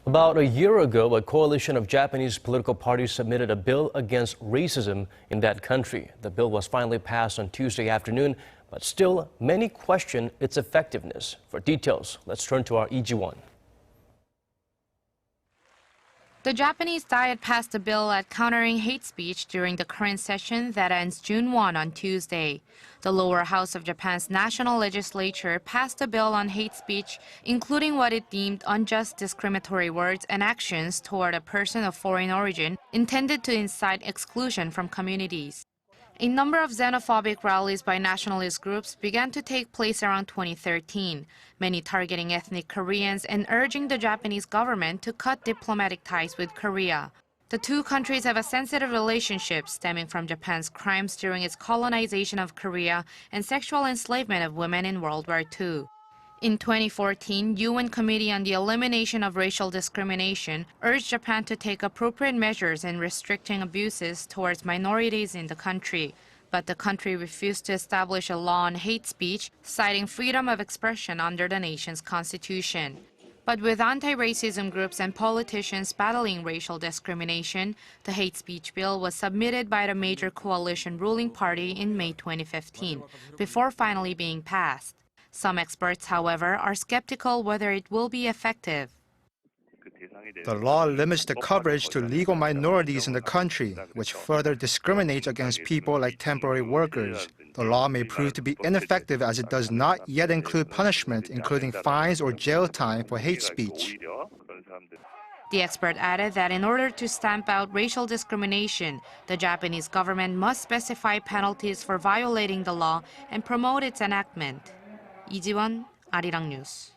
About a year ago, a coalition of Japanese political parties submitted a bill against racism in that country. The bill was finally passed on Tuesday afternoon, but still many question its effectiveness. For details, let's turn to our Iji-won. The Japanese Diet passed a bill at countering hate speech during the current session that ends June 1 on Tuesday. The lower house of Japan's national legislature passed a bill on hate speech, including what it deemed unjust discriminatory words and actions toward a person of foreign origin intended to incite exclusion from communities. A number of xenophobic rallies by nationalist groups began to take place around 2013, many targeting ethnic Koreans and urging the Japanese government to cut diplomatic ties with Korea. The two countries have a sensitive relationship stemming from Japan's crimes during its colonization of Korea and sexual enslavement of women in World War II. In 2014, UN Committee on the Elimination of Racial Discrimination urged Japan to take appropriate measures in restricting abuses towards minorities in the country. But the country refused to establish a law on hate speech, citing freedom of expression under the nation's constitution. But with anti-racism groups and politicians battling racial discrimination, the hate speech bill was submitted by the major coalition ruling party in May 2015, before finally being passed. Some experts, however, are skeptical whether it will be effective. The law limits the coverage to legal minorities in the country, which further discriminates against people like temporary workers. The law may prove to be ineffective as it does not yet include punishment, including fines or jail time for hate speech. The expert added that in order to stamp out racial discrimination, the Japanese government must specify penalties for violating the law and promote its enactment. Iji-won, Arirang News.